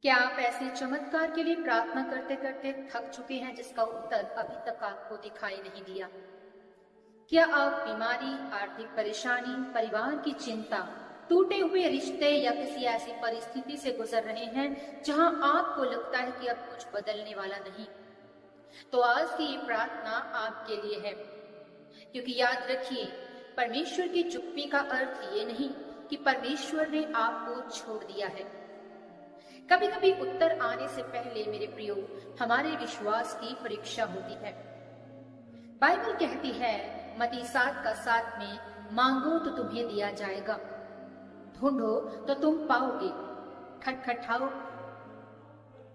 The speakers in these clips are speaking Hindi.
क्या आप ऐसे चमत्कार के लिए प्रार्थना करते करते थक चुके हैं जिसका उत्तर अभी तक आपको दिखाई नहीं दिया? क्या आप बीमारी, आर्थिक परेशानी, परिवार की चिंता, टूटे हुए रिश्ते या किसी ऐसी परिस्थिति से गुजर रहे हैं जहां आपको लगता है कि अब कुछ बदलने वाला नहीं? तो आज की ये प्रार्थना आपके लिए है, क्योंकि याद रखिए, परमेश्वर की चुप्पी का अर्थ ये नहीं कि परमेश्वर ने आपको छोड़ दिया है। कभी कभी उत्तर आने से पहले मेरे प्रियो, हमारे विश्वास की परीक्षा होती है। बाइबल कहती है मत्ती 7:7 में, मांगो तो तुम्हें दिया जाएगा, ढूंढो तो तुम पाओगे, खटखटाओ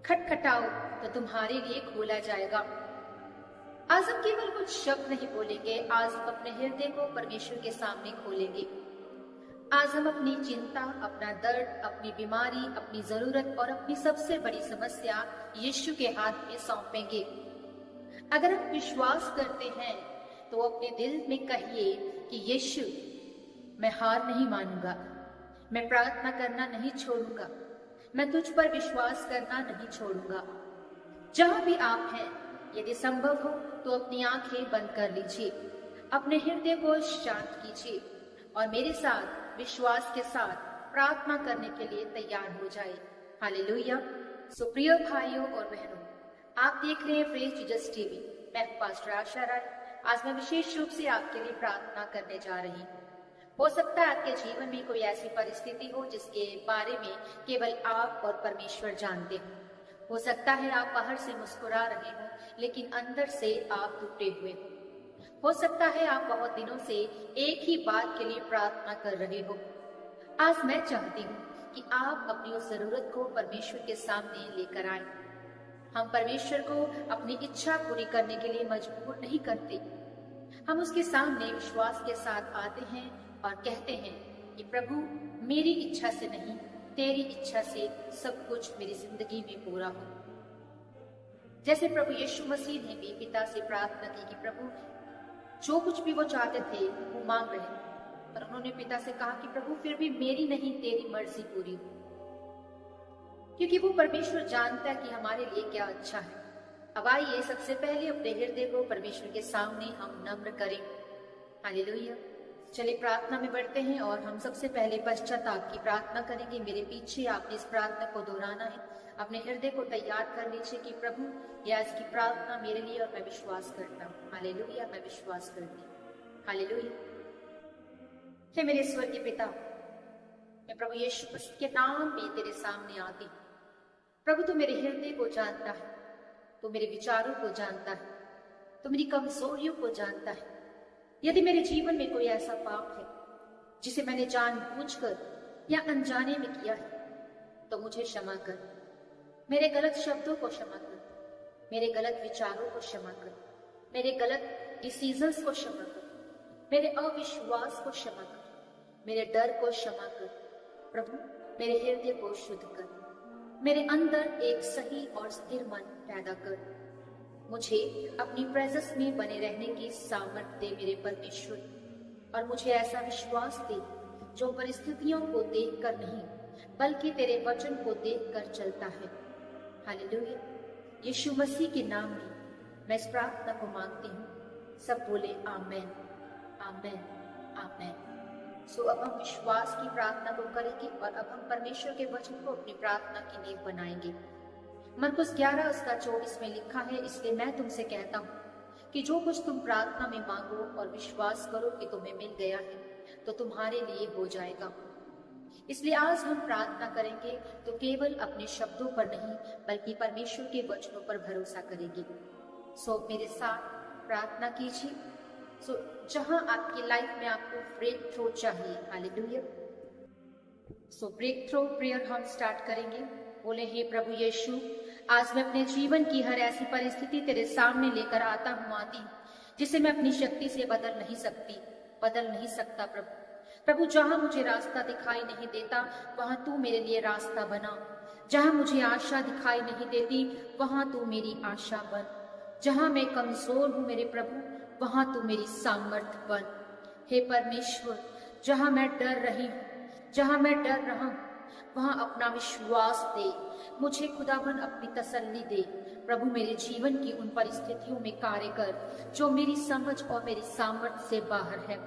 खटखटाओ तो तुम्हारे लिए खोला जाएगा। आज हम केवल कुछ शब्द नहीं बोलेंगे, आज हम अपने हृदय को परमेश्वर के सामने खोलेंगे। आज हम अपनी चिंता, अपना दर्द, अपनी बीमारी, अपनी जरूरत और अपनी सबसे बड़ी समस्या यीशु के हाथ में सौंपेंगे। अगर आप विश्वास करते हैं तो अपने दिल में कहिए कि यीशु, मैं हार नहीं मानूंगा, मैं प्रार्थना करना नहीं छोड़ूंगा, मैं तुझ पर विश्वास करना नहीं छोड़ूंगा। जहां भी आप हैं, यदि संभव हो तो अपनी आंखें बंद कर लीजिए, अपने हृदय को शांत कीजिए और मेरे साथ विश्वास के साथ प्रार्थना करने के लिए तैयार हो जाए। हालेलुया। सो प्रिय भाइयों और बहनों, आप देख रहे हैं प्रेज जीसस टीवी। मैं पास्टर आशा राय। आज मैं विशेष रूप से आपके लिए प्रार्थना करने जा रही हूँ। हो सकता है आपके जीवन में कोई ऐसी परिस्थिति हो जिसके बारे में केवल आप और परमेश्वर जानते हो सकता है आप बाहर से मुस्कुरा रहे हो लेकिन अंदर से आप टूटे हुए हो सकता है आप बहुत दिनों से एक ही बात के लिए प्रार्थना कर रहे हो। आज मैं चाहती हूँ कि आप अपनी उस जरूरत को परमेश्वर के सामने लेकर आए। हम परमेश्वर को अपनी इच्छा पूरी करने के लिए मजबूर नहीं करते। हम उसके सामने विश्वास के साथ आते हैं और कहते हैं कि प्रभु, मेरी इच्छा से नहीं, तेरी इच्छा से सब कुछ मेरी जिंदगी में पूरा हो। जैसे प्रभु यीशु मसीह ने भी पिता से प्रार्थना की कि प्रभु, जो कुछ भी वो चाहते थे वो मांग रहे, पर उन्होंने पिता से कहा कि प्रभु, फिर भी मेरी नहीं, तेरी मर्जी पूरी हो। क्योंकि वो परमेश्वर जानता है कि हमारे लिए क्या अच्छा है। अब आइए सबसे पहले अपने हृदय को परमेश्वर के सामने हम नम्र करें। हालेलुया। चलिए प्रार्थना में बढ़ते हैं और हम सबसे पहले पश्चाताप की प्रार्थना करेंगे। मेरे पीछे आपने इस प्रार्थना को दोहराना है। अपने हृदय को तैयार कर लीजिए कि प्रभु, ये आज की प्रार्थना मेरे लिए और मैं विश्वास करता हूँ। हालेलुया, मैं विश्वास करती हूँ। हालेलुया। हे मेरे स्वर्गीय पिता, मैं प्रभु यीशु मसीह के नाम में तेरे सामने आती हूँ। प्रभु, तू मेरे हृदय को जानता है, तू मेरे विचारों को जानता है, तू मेरी कमजोरियों को जानता है। यदि मेरे जीवन में कोई ऐसा पाप है जिसे मैंने जानबूझकर या अनजाने में किया है तो मुझे क्षमा कर। मेरे गलत शब्दों को क्षमा कर, मेरे गलत विचारों को क्षमा कर, मेरे गलत डिसीजंस को क्षमा कर, मेरे अविश्वास को क्षमा कर, मेरे डर को क्षमा कर। प्रभु, मेरे हृदय को शुद्ध कर, मेरे अंदर एक सही और स्थिर मन पैदा कर। मुझे अपनी प्रेजेंस में बने रहने की सामर्थ्य दे मेरे परमेश्वर, और मुझे ऐसा विश्वास दे जो परिस्थितियों को देखकर नहीं बल्कि तेरे वचन को देखकर चलता है। हालेलुया। यीशु मसीह के नाम में मैं इस प्रार्थना को मांगती हूँ। सब बोले आमेन, आमेन, आमेन। सो अब हम विश्वास की प्रार्थना को करेंगे और अब हम परमेश्वर के वचन को अपनी प्रार्थना की नींव बनाएंगे। मरकुस 11:24 में लिखा है, इसलिए मैं तुमसे कहता हूँ कि जो कुछ तुम प्रार्थना में मांगो और विश्वास करो कि तुम्हें मिल गया है तो तुम्हारे लिए हो जाएगा। इसलिए आज हम प्रार्थना करेंगे तो केवल अपने शब्दों पर नहीं बल्कि परमेश्वर के वचनों पर भरोसा करेंगे। सो मेरे साथ प्रार्थना कीजिए। सो जहां आपकी लाइफ में आपको ब्रेक थ्रू चाहिए, hallelujah. So break through prayer हम स्टार्ट करेंगे। बोले, हे प्रभु यीशु, आज मैं अपने जीवन की हर ऐसी परिस्थिति तेरे सामने लेकर आती हूँ जिसे मैं अपनी शक्ति से बदल नहीं सकता। प्रभु, जहां मुझे रास्ता दिखाई नहीं देता वहां तू मेरे लिए रास्ता बना। जहां मुझे आशा दिखाई नहीं देती वहां तू मेरी आशा बन। जहां मैं कमजोर हूँ मेरे प्रभु, वहां तू मेरी सामर्थ्य बन। हे परमेश्वर, जहां मैं डर रहा हूँ वहां अपना विश्वास दे। मुझे खुदावन अपनी तसल्ली दे। प्रभु मेरे जीवन की उन परिस्थितियों में कार्य कर जो मेरी समझ और मेरी सामर्थ्य से बाहर है।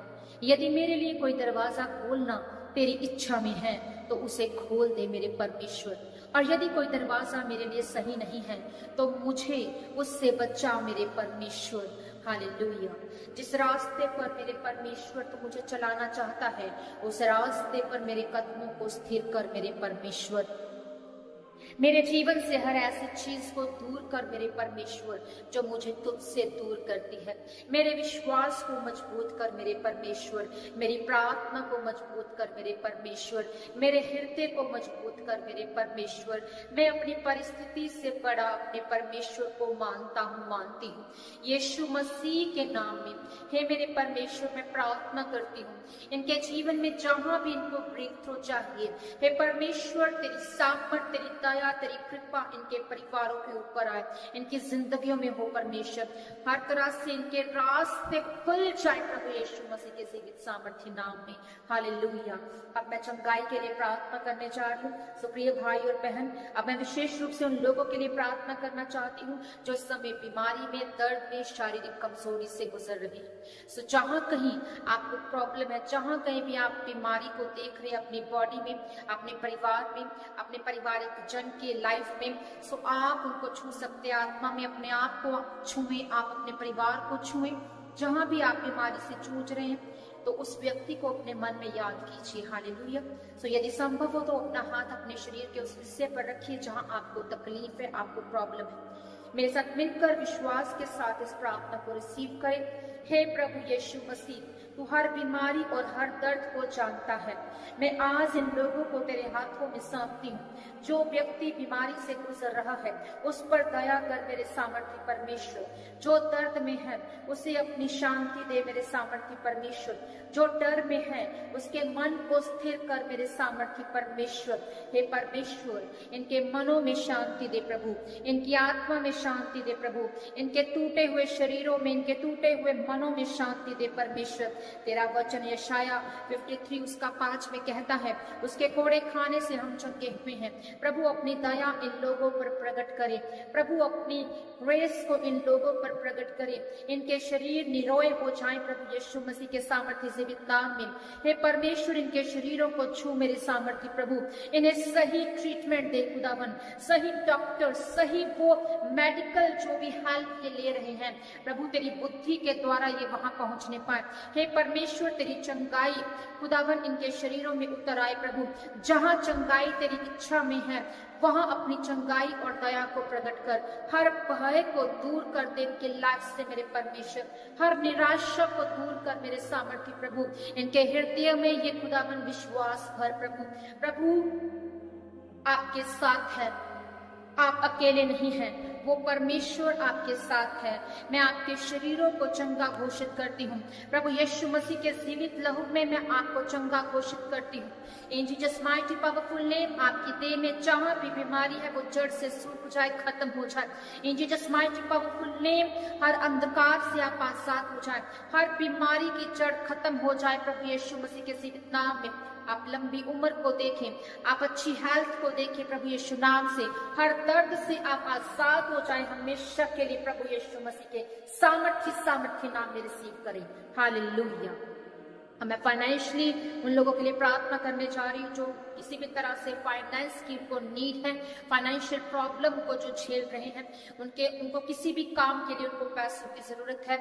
यदि मेरे लिए कोई दरवाजा खोलना तेरी इच्छा में है तो उसे खोल दे मेरे परमेश्वर। और यदि कोई दरवाजा मेरे लिए सही नहीं है तो मुझे उससे बचा मेरे परमेश्वर। हालेलुया। जिस रास्ते पर मेरे परमेश्वर तो मुझे चलाना चाहता है, उस रास्ते पर मेरे कदमों को स्थिर कर मेरे परमेश्वर। मेरे जीवन से हर ऐसी चीज को दूर कर मेरे परमेश्वर जो मुझे तुझसे दूर करती है। मेरे विश्वास को मजबूत कर मेरे परमेश्वर। मेरी प्रार्थना को मजबूत कर मेरे परमेश्वर। मेरे हृदय को मजबूत कर मेरे परमेश्वर। मैं अपनी परिस्थिति से बड़ा अपने परमेश्वर को मानती हूँ। यीशु मसीह के नाम में हे मेरे परमेश्वर मैं प्रार्थना करती हूँ, इनके जीवन में जहां भी इनको ब्रेक थ्रू चाहिए, हे परमेश्वर तेरी सामर्थ, तेरी दया, तेरी कृपा इनके परिवारों के ऊपर आए, इनकी जिंदगियों में हो परमेश्वर। हर तरह से इनके रास्ते खुल जाए प्रभु यीशु मसीह के जीवित सामर्थ्य नाम में। हालेलुया। अब मैं चंगाई के लिए प्रार्थना करने जा रही हूँ। सुप्रिय भाई और बहन, अब मैं विशेष रूप से उन लोगों के लिए प्रार्थना करना चाहती हूँ जो इस समय बीमारी में, दर्द में, शारीरिक कमजोरी से गुजर रहे हैं। सो जहां कहीं आपको प्रॉब्लम है, जहां कहीं भी आप बीमारी को देख रहे हैं अपनी बॉडी में, अपने परिवार में, अपने पारिवारिक जन के लाइफ में, सो आप उनको छू सकते हैं। आत्मा में अपने आप को छुएं, आप अपने परिवार को छुएं। जहां भी आप बीमारी से जूझ रहे हैं तो उस व्यक्ति को अपने मन में याद कीजिए। हालेलुया। सो यदि संभव हो तो अपना हाथ अपने शरीर के उस हिस्से पर रखिए जहां आपको तकलीफ है, आपको प्रॉब्लम है। मेरे साथ मिलकर विश्वास के साथ इस प्रार्थना को रिसीव करें। हे प्रभु यीशु मसीह, तू हर बीमारी और हर दर्द को जानता है। मैं आज इन लोगों को तेरे हाथों में सौंपती हूँ। जो व्यक्ति बीमारी से गुजर रहा है उस पर दया कर मेरे सामर्थ्य परमेश्वर। जो दर्द में है उसे अपनी शांति दे मेरे सामर्थ्य परमेश्वर। जो डर में है उसके मन को स्थिर कर मेरे सामर्थ्य परमेश्वर। हे परमेश्वर, इनके मनों में शांति दे प्रभु, इनकी आत्मा में शांति दे प्रभु, इनके टूटे हुए शरीरों में, इनके टूटे हुए मनों में शांति दे परमेश्वर। तेरा वचन यशाया 53 उसका 5 में कहता है, उसके कोड़े खाने से हम चंगे हुए हैं। प्रभु अपनी दया इन लोगों पर प्रकट करे। प्रभु अपनी ग्रेस को इन लोगों पर प्रकट करे। इनके शरीर निरोए हो जाएं प्रभु यीशु मसीह के सामर्थ्य जीवित नाम में। हे परमेश्वर, इनके शरीरों को छू मेरे सामर्थ्य प्रभु। इन्हें सही ट्रीटमेंट दे खुदावन, सही डॉक्टर, सही वो मेडिकल जो भी हेल्प ये ले रहे हैं प्रभु, तेरी बुद्धि के द्वारा ये वहां पहुंचने पाए। हे परमेश्वर, तेरी चंगाई खुदावन इनके शरीरों में उतर आए प्रभु। जहां चंगाई तेरी इच्छा में है वहां अपनी चंगाई और दया को प्रकट कर हर भय को दूर कर दे इनके लाइफ से मेरे परमेश्वर। हर निराशा को दूर कर मेरे सामर्थ्य प्रभु। इनके हृदय में ये खुदावन विश्वास भर प्रभु। प्रभु आपके साथ है, आप अकेले नहीं हैं, वो परमेश्वर आपके साथ है। मैं आपके शरीरों को चंगा घोषित करती हूँ प्रभु यीशु मसीह के जीवित लहू में मैं आपको चंगा घोषित करती हूँ। In Jesus mighty powerful name, आपकी देह में जहां भी बीमारी है वो जड़ से सूख जाए, खत्म हो जाए। In Jesus mighty powerful name, हर अंधकार से आप आजाद हो जाए, हर बीमारी की जड़ खत्म हो जाए प्रभु यीशु मसीह के जीवित नाम में। आप लंबी उम्र को देखें, आप अच्छी हेल्थ को देखें प्रभु यीशु नाम से। हर दर्द से आप आजाद हो जाएं हमेशा के लिए प्रभु यीशु मसीह के सामर्थ्य नाम में रिसीव करें। हालेलुया। मैं फाइनेंशियली उन लोगों के लिए प्रार्थना करने जा रही हूँ जो किसी भी तरह से फाइनेंस की उनको नीड है, फाइनेंशियल प्रॉब्लम को जो झेल रहे हैं, उनको किसी भी काम के लिए उनको पैसों की जरूरत है।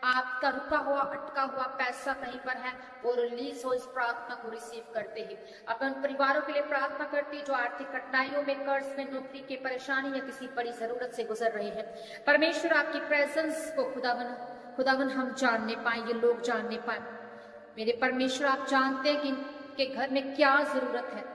आपका रुका हुआ, अटका हुआ पैसा कहीं पर है, वो रिलीज हो इस प्रार्थना को रिसीव करते ही। अपन परिवारों के लिए प्रार्थना करती है जो आर्थिक कठिनाइयों में, कर्ज में, नौकरी की परेशानी या किसी बड़ी जरूरत से गुजर रहे हैं। परमेश्वर आपकी प्रेजेंस को खुदावन हम जानने पाए, ये लोग जानने पाए। मेरे परमेश्वर, आप जानते हैं कि इनके घर में क्या जरूरत है।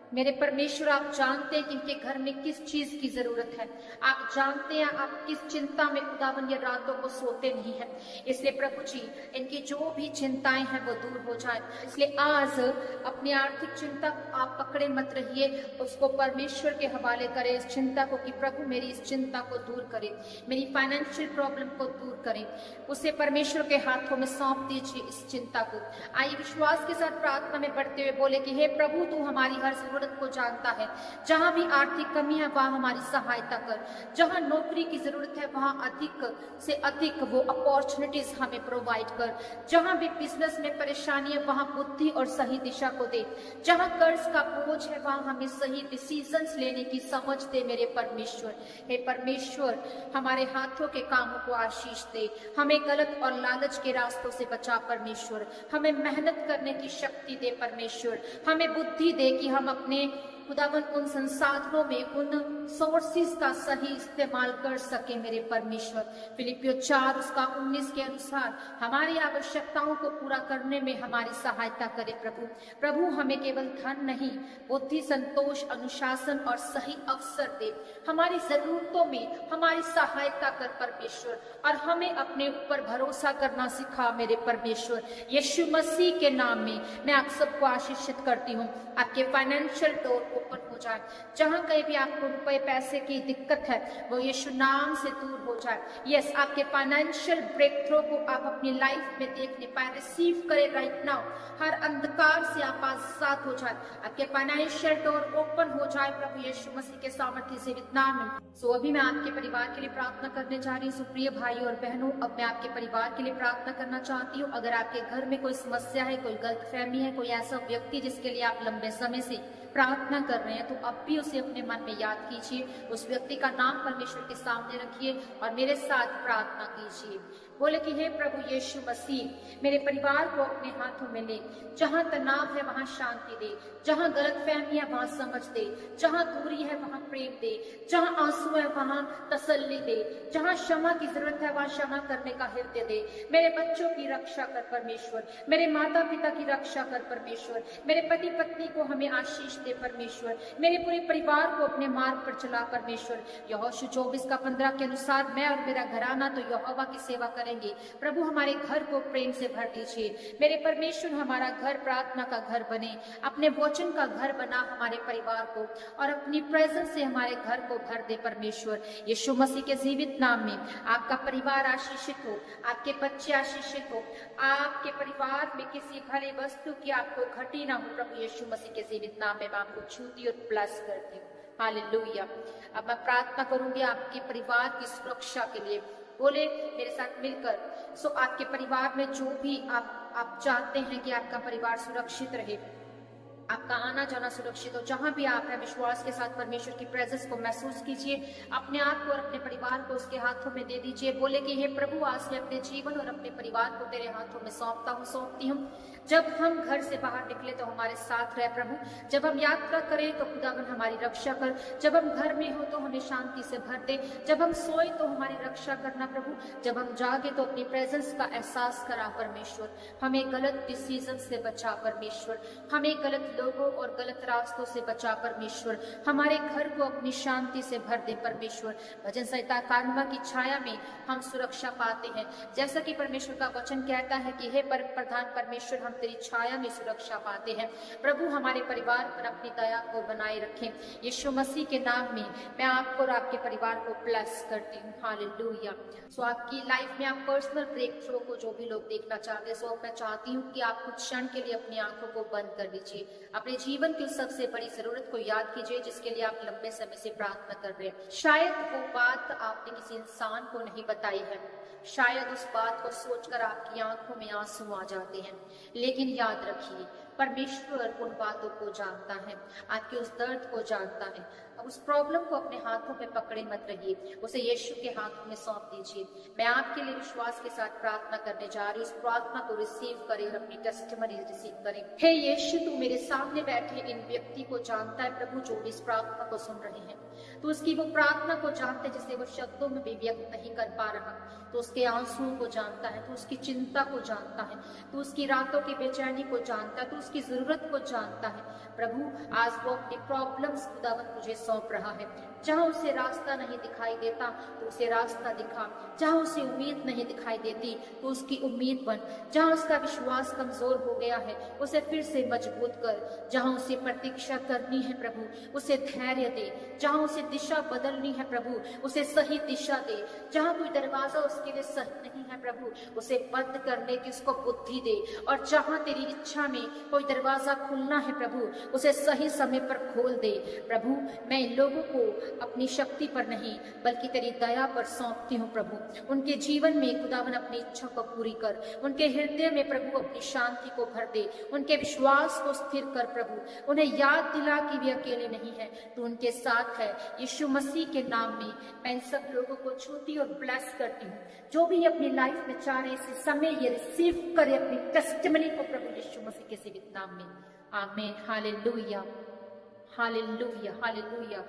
मेरे परमेश्वर, आप जानते हैं कि इनके घर में किस चीज की जरूरत है। आप जानते हैं आप किस चिंता में खुदावन ये रातों को सोते नहीं है। इसलिए प्रभु जी, इनकी जो भी चिंताएं हैं वो दूर हो जाए। इसलिए आज अपनी आर्थिक चिंता आप पकड़े मत रहिए, उसको परमेश्वर के हवाले करें इस चिंता को कि प्रभु मेरी इस चिंता को दूर करें, मेरी फाइनेंशियल प्रॉब्लम को दूर करें। उसे परमेश्वर के हाथों में सौंप दीजिए इस चिंता को। आइए विश्वास के साथ प्रार्थना में बढ़ते हुए बोले कि हे प्रभु, तू हमारी हर जरूरत को जानता है। जहां भी आर्थिक कमी है वहां हमारी सहायता कर। जहां नौकरी की जरूरत है वहां अधिक से अधिक वो अपॉर्चुनिटीज हमें प्रोवाइड कर। जहां भी बिजनेस में परेशानी है वहां बुद्धि और सही दिशा को दे। जहां कर्ज का बोझ है वहां हमें सही डिसीजंस लेने की समझ दे मेरे परमेश्वर। हे परमेश्वर, हमारे हाथों के कामों को आशीष दे। हमें गलत और लालच के रास्तों से बचा परमेश्वर। हमें मेहनत करने की शक्ति दे परमेश्वर। हमें बुद्धि दे कि हम अपने खुदावन उन संसाधनों में, उन सोर्सेस का सही इस्तेमाल कर सके मेरे परमेश्वर। फिलिपियो 4:19 के अनुसार हमारी आवश्यकताओं को पूरा करने में हमारी सहायता करे प्रभु। प्रभु, हमें केवल धन नहीं, बुद्धि, संतोष, अनुशासन और सही अवसर दे। हमारी जरूरतों में हमारी सहायता कर परमेश्वर, और हमें अपने ऊपर भरोसा करना सिखा मेरे परमेश्वर। यीशु मसीह के नाम में मैं आप सबको आशीषित करती हूँ। आपके फाइनेंशियल डोर ओपन हो जाए। जहां कहीं भी आपको रुपए पैसे की दिक्कत है वो यीशु नाम से दूर हो जाए। यस, आपके फाइनेंशियल ब्रेक थ्रू को आप अपनी लाइफ में देखने पाए, रिसीव करें राइट नाउ। हर अंधकार से आप आजाद हो जाए। आपके फाइनेंशियल डोर ओपन हो जाए प्रभु यीशु मसीह के सामर्थ्य से नाम में। सो अभी मैं आपके परिवार के लिए प्रार्थना करने जा रही हूँ। सुप्रिय भाई और बहनों, अब मैं आपके परिवार के लिए प्रार्थना करना चाहती हूँ। अगर आपके घर में कोई समस्या है, कोई गलतफहमी है, कोई ऐसा व्यक्ति जिसके लिए आप लंबे समय से प्रार्थना कर रहे हैं, तो अब भी उसे अपने मन में याद कीजिए। उस व्यक्ति का नाम परमेश्वर के सामने रखिए और मेरे साथ प्रार्थना कीजिए। बोले कि हे प्रभु यीशु मसीह, मेरे परिवार को अपने हाथों में ले। जहां तनाव है वहां शांति दे। जहां गलतफहमी है वहां समझ दे। जहां दूरी है वहां प्रेम दे। जहां आंसू है वहां तसल्ली दे। जहां क्षमा की जरूरत है वहां क्षमा करने का हृदय दे। मेरे बच्चों की रक्षा कर परमेश्वर। मेरे माता पिता की रक्षा कर परमेश्वर। मेरे पति पत्नी को हमें आशीष दे परमेश्वर। मेरे पूरे परिवार को अपने मार्ग पर चला परमेश्वर। यहोशू 24:15 के अनुसार मैं और मेरा घराना तो यहोवा की सेवा करेंगे। प्रभु, हमारे घर को प्रेम से भर दीजिए मेरे परमेश्वर। हमारा घर प्रार्थना का घर बने, अपने वचन का घर बना हमारे परिवार को, और अपनी प्रेजेंस से हमारे घर को भर दे परमेश्वर। यीशु मसीह के जीवित नाम में आपका परिवार आशीषित हो, आपके बच्चे आशीषित हो, आपके परिवार में किसी भले वस्तु की आपको घटी ना हो। प्रभु यीशु मसीह के जीवित नाम में मैं आपको छूती और ब्लेस करती हूँ। हालेलुया। अब मैं प्रार्थना करूंगी आपके परिवार की सुरक्षा के लिए। बोले मेरे साथ मिलकर। सो आपके परिवार में जो भी आप चाहते हैं कि आपका परिवार सुरक्षित रहे, आपका आना जाना सुरक्षित हो, जहां भी आप हैं विश्वास के साथ परमेश्वर की प्रेजेंस को महसूस कीजिए। अपने आप को और अपने परिवार को उसके हाथों में दे दीजिए। बोले कि हे प्रभु, आज मैं अपने जीवन और अपने परिवार को तेरे हाथों में सौंपती हूँ। जब हम घर से बाहर निकले तो हमारे साथ रहे प्रभु। जब हम यात्रा करें तो खुदावन हमारी रक्षा कर। जब हम घर में हो तो हमें शांति से भर दे। जब हम सोए तो हमारी रक्षा करना प्रभु। जब हम जागे तो अपनी प्रेजेंस का एहसास करा परमेश्वर। हमें गलत डिसीजन से बचा परमेश्वर। हमें गलत लोगों और गलत रास्तों से बचा परमेश्वर। हमारे घर को अपनी शांति से भर दे परमेश्वर। भजन संहिता 91 की छाया में हम सुरक्षा पाते हैं। जैसा कि परमेश्वर का वचन कहता है कि हे प्रधान परमेश्वर, हम तेरी छाया में सुरक्षा पाते हैं। प्रभु, हमारे परिवार पर अपनी दया को बनाए रखें। यीशु मसीह के नाम में मैं आपको और आपके परिवार को ब्लेस करती हूँ। हालेलुया। सो आपकी लाइफ में आप पर्सनल ब्रेक थ्रू को जो भी लोग देखना चाहते हैं, सो मैं चाहती हूँ कि आप कुछ क्षण के लिए अपनी आंखों को बंद कर लीजिए। अपने जीवन की उस सबसे बड़ी जरूरत को याद कीजिए जिसके लिए आप लंबे समय से प्रार्थना कर रहे हैं। शायद वो बात आपने किसी इंसान को नहीं बताई है। शायद उस बात को सोचकर आपकी आंखों में आंसू आ जाते हैं। लेकिन याद रखिए, परमेश्वर उन बातों को जानता है, आपके उस दर्द को जानता है। अब उस प्रॉब्लम को अपने हाथों में पकड़े मत रहिए, उसे यीशु के हाथों में सौंप दीजिए। मैं आपके लिए विश्वास के साथ प्रार्थना करने जा रही हूँ। उस प्रार्थना को रिसीव करें और अपनी टेस्टिमनी रिसीव करें। हे यीशु, तू मेरे सामने बैठे इन व्यक्ति को जानता है प्रभु, जो भी इस प्रार्थना को सुन रहे हैं। तो उसकी वो प्रार्थना को जानते जिसे वो शब्दों में भी व्यक्त नहीं कर पा रहा। तो उसके आंसुओं को जानता है, तो उसकी चिंता को जानता है, तो उसकी रातों की बेचैनी को जानता है, तो उसकी जरूरत को जानता है। प्रभु, आज वो अपनी प्रॉब्लम्स खुदावन तुझे सौंप रहा है। जहां उसे रास्ता नहीं दिखाई देता तो उसे रास्ता दिखा। जहां उसे उम्मीद नहीं दिखाई देती तो उसकी उम्मीद बन। जहां उसका विश्वास कमजोर हो गया है उसे फिर से मजबूत कर। जहां उसे प्रतीक्षा करनी है प्रभु, उसे धैर्य दे। जहां उसे दिशा बदलनी है प्रभु, उसे सही दिशा दे। जहां कोई दरवाजा उसके लिए सही नहीं है प्रभु, उसे बंद करने की उसको बुद्धि दे। और जहां तेरी इच्छा में कोई दरवाजा खुलना है प्रभु, उसे सही समय पर खोल दे प्रभु। मैं इन लोगों को अपनी शक्ति पर नहीं बल्कि तेरी दया पर सौंपती हूँ प्रभु। उनके जीवन में खुदावन अपनी इच्छा को पूरी कर, उनके हृदय में प्रभु अपनी शांति को भर दे, उनके विश्वास को स्थिर कर प्रभु। उन्हें याद दिला कि वे अकेले नहीं है, तू उनके साथ है। यीशु मसीह के नाम में मैं इन सब लोगों को छूती और ब्लेस करती हूँ। जो भी अपनी लाइफ में चाह रहे इस समय ये रिसीव करे अपनी टेस्टिमनी को प्रभु यीशु मसीह के जीवित नाम में। आमीन। Hallelujah, hallelujah, hallelujah.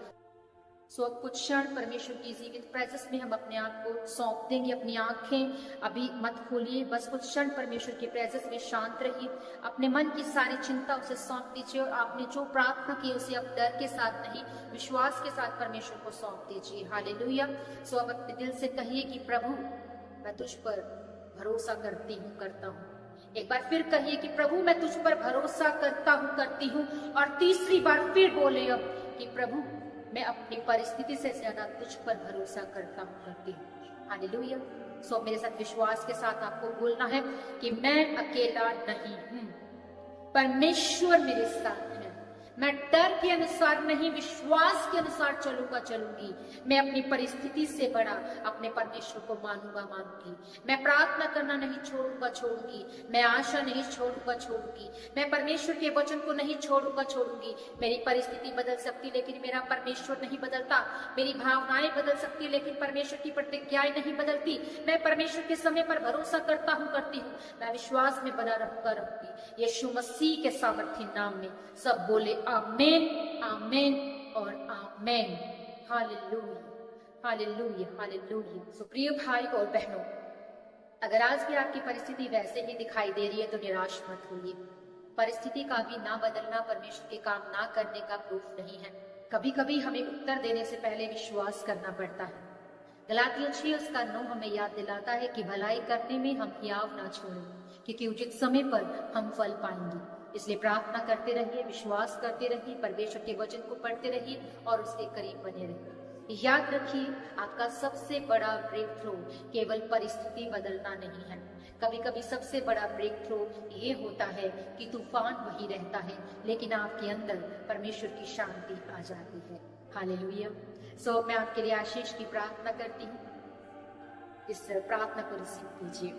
सो अब कुछ क्षण परमेश्वर की जीवित प्रेजेंस में हम अपने आप को सौंप देंगे। अपनी आंखें अभी मत खोलिए, बस कुछ क्षण परमेश्वर की प्रेजेंस में शांत रहिए। अपने मन की सारी चिंता उसे सौंप दीजिए और आपने जो प्रार्थना की उसे अब डर के साथ नहीं, विश्वास के साथ परमेश्वर को सौंप दीजिए। हालेलुया। सो अब अपने दिल से कहिए कि प्रभु मैं तुझ पर भरोसा करती हूँ, करता हूँ। एक बार फिर कहिए कि प्रभु मैं तुझ पर भरोसा करता हूँ, करती हूँ। और तीसरी बार फिर बोले अब कि प्रभु मैं अपनी परिस्थिति से ज्यादा तुझ पर भरोसा करता हूँ, करती हूँ। हालेलुया। सो मेरे साथ विश्वास के साथ आपको बोलना है कि मैं अकेला नहीं हूँ, परमेश्वर मेरे साथ है। मैं डर के अनुसार नहीं, विश्वास के अनुसार चलूंगा, चलूंगी। मैं अपनी परिस्थिति से बड़ा अपने परमेश्वर को मानूंगा, मानूंगी। मैं प्रार्थना करना नहीं छोड़ूंगा, छोड़ूंगी। मैं आशा नहीं छोड़ूंगा, छोड़ूंगी। मैं परमेश्वर के वचन को नहीं छोड़ूंगा, छोड़ूंगी। मेरी परिस्थिति बदल सकती लेकिन मेरा परमेश्वर नहीं बदलता। मेरी भावनाएं बदल सकती लेकिन परमेश्वर की प्रतिज्ञाएं नहीं बदलती। मैं परमेश्वर के समय पर भरोसा करता हूँ, करती हूँ। मैं विश्वास में बना रहूंगा, रहूंगी। यीशु मसीह के सामर्थ्य नाम में सब बोले आमेन, आमेन और amen. Hallelujah, hallelujah, hallelujah. So प्रिय भाई और बहनों, अगर आज भी आपकी परिस्थिति वैसे ही दिखाई दे रही है तो निराश मत होइए। परिस्थिति का भी ना बदलना परमेश्वर के काम ना करने का प्रूफ नहीं है। कभी कभी हमें उत्तर देने से पहले विश्वास करना पड़ता है। गलातियों 6:9 हमें याद दिलाता है कि भलाई करने में हम हियाव ना छोड़ें, क्योंकि उचित समय पर हम फल पाएंगे। इसलिए प्रार्थना करते रहिए, विश्वास करते रहिए, परमेश्वर के वचन को पढ़ते रहिए और उसके करीब बने रहिए। याद रखिए, आपका सबसे बड़ा ब्रेक थ्रू केवल परिस्थिति बदलना नहीं है। कभी कभी सबसे बड़ा ब्रेक थ्रू ये होता है कि तूफान वही रहता है लेकिन आपके अंदर परमेश्वर की शांति आ जाती है। हालेलुया। सो मैं आपके लिए आशीष की प्रार्थना करती हूँ। इस प्रार्थना को रिसीव कीजिए।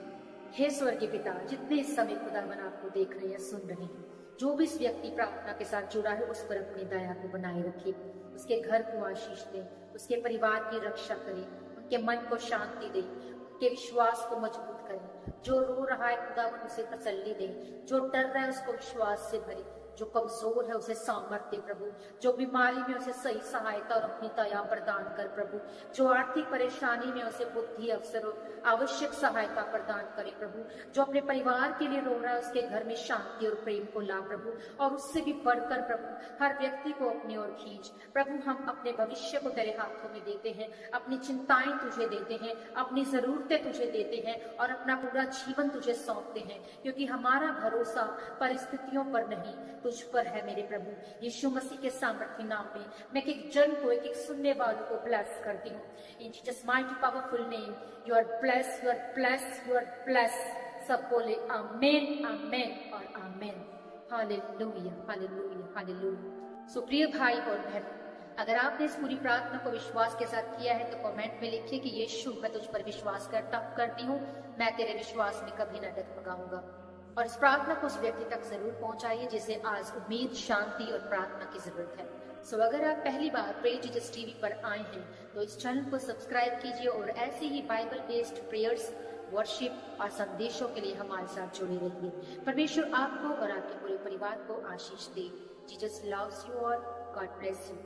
हे स्वर्गीय पिता, जितने इस समय खुदावन आपको देख रहे हैं, सुन रहे हैं, जो भी इस व्यक्ति प्रार्थना के साथ जुड़ा है उस पर अपनी दया को बनाए रखिए। उसके घर को आशीष दे, उसके परिवार की रक्षा करे, उनके मन को शांति दे, उनके विश्वास को मजबूत करे। जो रो रहा है खुदावन उसे तसल्ली दे, जो डर रहा है उसको विश्वास से भरे, जो कमजोर है उसे सामर्थ्य प्रभु, जो बीमारी में उसे सही सहायता और अपनी दया प्रदान कर प्रभु, जो आर्थिक परेशानी में उसे बुद्धि अवसर और आवश्यक सहायता प्रदान करे प्रभु, जो अपने परिवार के लिए रो रहा है उसके घर में शांति और प्रेम को ला प्रभु, और उससे भी बढ़कर प्रभु हर व्यक्ति को अपनी ओर खींच प्रभु। हम अपने भविष्य को तेरे हाथों में देते हैं, अपनी चिंताएं तुझे देते हैं, अपनी जरूरतें तुझे देते हैं और अपना पूरा जीवन तुझे सौंपते हैं, क्योंकि हमारा भरोसा परिस्थितियों पर नहीं तुझ पर है मेरे प्रभु। यीशु मसीह के सामर्थ्य नाम में मैं एक जन को, एक सुनने वालों को ब्लेस करती हूँ। In Jesus mighty powerful name, you are bless, you are bless, you are bless. सब बोले आमेन, आमेन और amen. Hallelujah, hallelujah, hallelujah. So प्रिय भाई और बहन, अगर आपने इस पूरी प्रार्थना को विश्वास के साथ किया है तो कमेंट में लिखिए कि यीशु मैं तुझ पर विश्वास करती हूँ, मैं तेरे विश्वास में कभी न डगमगाऊंगा। और इस प्रार्थना को उस व्यक्ति तक जरूर पहुंचाइए जिसे आज उम्मीद, शांति और प्रार्थना की जरूरत है। सो अगर आप पहली बार प्रे जीसस टीवी पर आए हैं तो इस चैनल को सब्सक्राइब कीजिए और ऐसे ही बाइबल बेस्ड प्रेयर्स, वर्शिप और संदेशों के लिए हमारे साथ जुड़े रहिए। परमेश्वर आपको और आपके पूरे परिवार को आशीष दे। Jesus loves you all. God bless you.